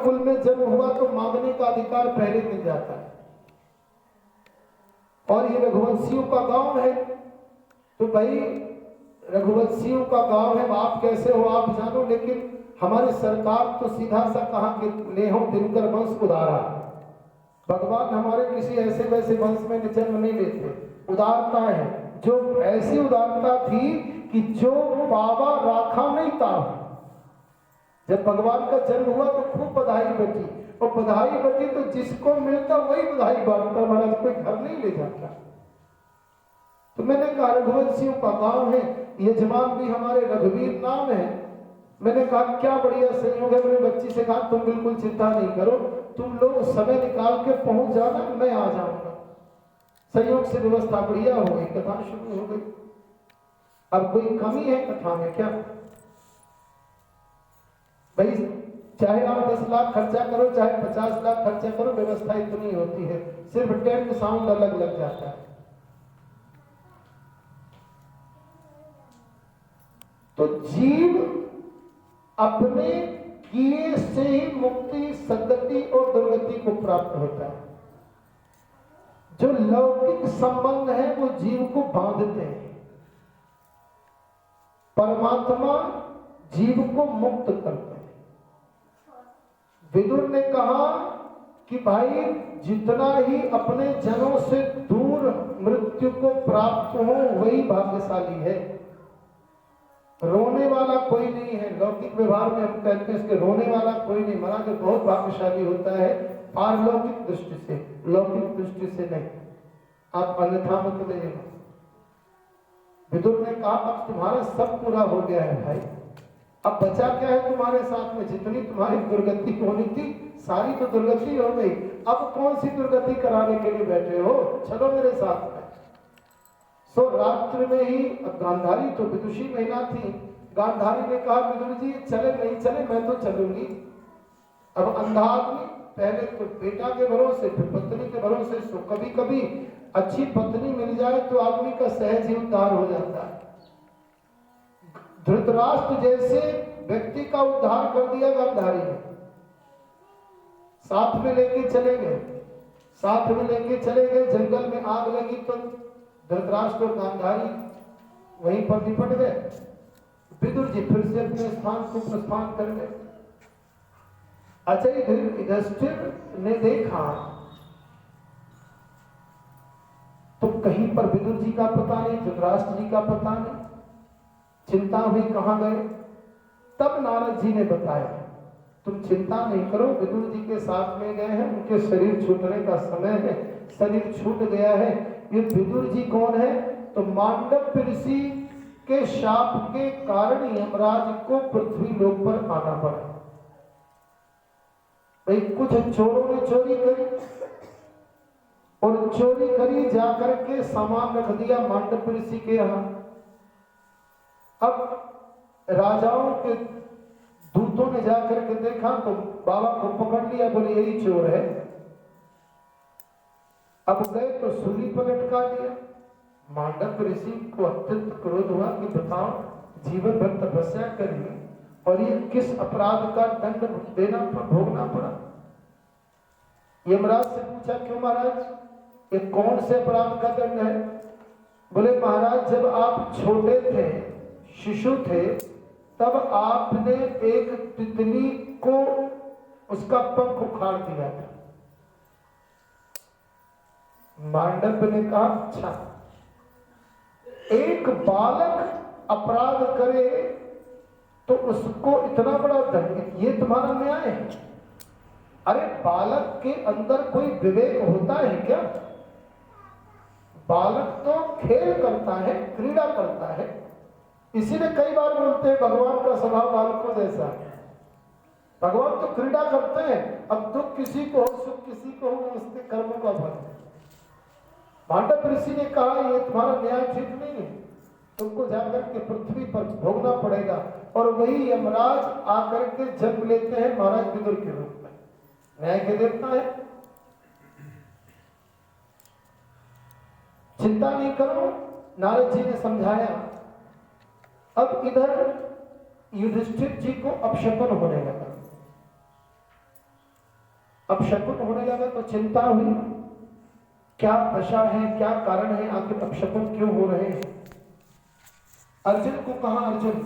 कुल में जन्म हुआ तो मांगने का अधिकार पहले मिल जाता है। और ये रघुवंशियों का गांव है, तो भाई रघुवंशियों का गांव है, आप कैसे हो आप जानो, लेकिन हमारी सरकार तो सीधा सा कहा कि नेहो दिनकर वंश उदारा। भगवान हमारे किसी ऐसे वैसे वंश में जन्म नहीं लेते, उदारता है, जो ऐसी उदारता थी कि जो बाबा राखा नहीं था। जब भगवान का जन्म हुआ तो खूब बधाई बची, और बधाई बची तो जिसको मिलता वही बधाई बांटता, महाराज कोई घर नहीं ले जाता। तो मैंने कहा रघुवंशियों का गांव है, यजमान भी हमारे रघुवीर नाम है। मैंने कहा क्या बढ़िया संयोग है। मैंने बच्ची से कहा तुम बिल्कुल चिंता नहीं करो, तुम लोग समय निकाल के पहुंच जाना, मैं आ जाऊंगा। संयोग से व्यवस्था बढ़िया हो गई, कथा शुरू हो गई। अब कोई कमी है कथा में क्या भाई? चाहे आप 10 लाख खर्चा करो, चाहे 50 लाख खर्चा करो, व्यवस्था इतनी होती है, सिर्फ टेंट साउंड अलग लग जाता है। तो जीव अपने किए से ही मुक्ति, सद्गति और दुर्गति को प्राप्त होता है। जो लौकिक संबंध है वो जीव को बांधते हैं, परमात्मा जीव को मुक्त करते हैं। विदुर ने कहा कि भाई जितना ही अपने जनों से दूर मृत्यु को प्राप्त हो वही भाग्यशाली है। रोने वाला कोई नहीं है। लौकिक व्यवहार में हम कहते हैं इसके रोने वाला कोई नहीं, मरा जो बहुत भाग्यशाली होता है पारलौकिक दृष्टि से, लौकिक दृष्टि से नहीं। आप अन्यथा मत लेना। विदुर ने कहा अब तुम्हारा सब पूरा हो गया है भाई, अब बचा क्या है तुम्हारे साथ में? जितनी तुम्हारी दुर्गति होनी थी सारी तो दुर्गति हो गई, अब कौन सी दुर्गति कराने के लिए बैठे हो? चलो मेरे साथ में। सो रात्रि में ही, गांधारी तो विदुषी महिला थी, गांधारी ने कहा विदुर जी चले नहीं चले, मैं तो चलूंगी। अब अंधा आदमी पहले तो बेटा के भरोसे, फिर पत्नी के भरोसे, सो कभी कभी अच्छी पत्नी मिल जाए तो आदमी का सहज ही उद्धार हो जाता है। धृतराष्ट्र जैसे व्यक्ति का उद्धार कर दिया गांधारी ने। साथ में लेके चले गए, साथ में लेके चले गए, जंगल में आग लगी तो धृतराष्ट्र और गांधारी वहीं पर निपट गए। विदुर जी फिर से अपने स्थान को प्रस्थान कर गए। अच्छा युधिष्ठिर ने देखा तो कहीं पर विदुर जी का पता नहीं, धृतराष्ट्र जी का पता नहीं, चिंता हुई कहां गए। तब नारद जी ने बताया तुम चिंता नहीं करो, विदुर जी के साथ में गए हैं, उनके शरीर छूटने का समय है, शरीर छूट गया है। ये विदुर जी कौन है? तो मांडव्य ऋषि के शाप के कारण यमराज को पृथ्वी लोक पर आना पड़ा। भाई कुछ चोरों ने चोरी करी और चोरी करी जाकर के सामान रख दिया मांडव्य ऋषि के यहां। अब राजाओं के दूतों ने जाकर के देखा तो बाबा को पकड़ लिया, बोले यही चोर है। अब गए तो सूली पर लटका दिया। मांडव्य ऋषि को अत्यंत क्रोध हुआ कि बताओ जीवन भर तपस्या करी और ये किस अपराध का दंड देना भोगना पड़ा। यमराज से पूछा क्यों महाराज, ये कौन से अपराध का दंड है? बोले महाराज जब आप छोटे थे, शिशु थे, तब आपने एक तितली को उसका पंख उखाड़ दिया था। मांडव्य ने कहा अच्छा, एक बालक अपराध करे तो उसको इतना बड़ा दंड, ये तुम्हारा न्याय है? अरे बालक के अंदर कोई विवेक होता है क्या? बालक तो खेल करता है, क्रीड़ा करता है। इसीलिए कई बार बोलते हैं भगवान का स्वभाव बालकों जैसा है। भगवान तो क्रीड़ा करते हैं, अब दुख किसी को हो, सुख किसी को हो, उसके कर्मों का फल है। मांडव्य ऋषि ने कहा ये तुम्हारा न्याय ठीक नहीं है, तुमको जाकर के पृथ्वी पर भोगना पड़ेगा। और वही यमराज आकर के जन्म लेते हैं महाराज विदुर के रूप में। न्याय के देवता है। चिंता नहीं करो, नारद जी ने समझाया। अब इधर युधिष्ठिर जी को अपशकुन होने लगा। अब शकुन होने लगा तो चिंता हुई, क्या दशा है, क्या कारण है, आखिर अपशकुन क्यों हो रहे हैं। अर्जुन को कहा, अर्जुन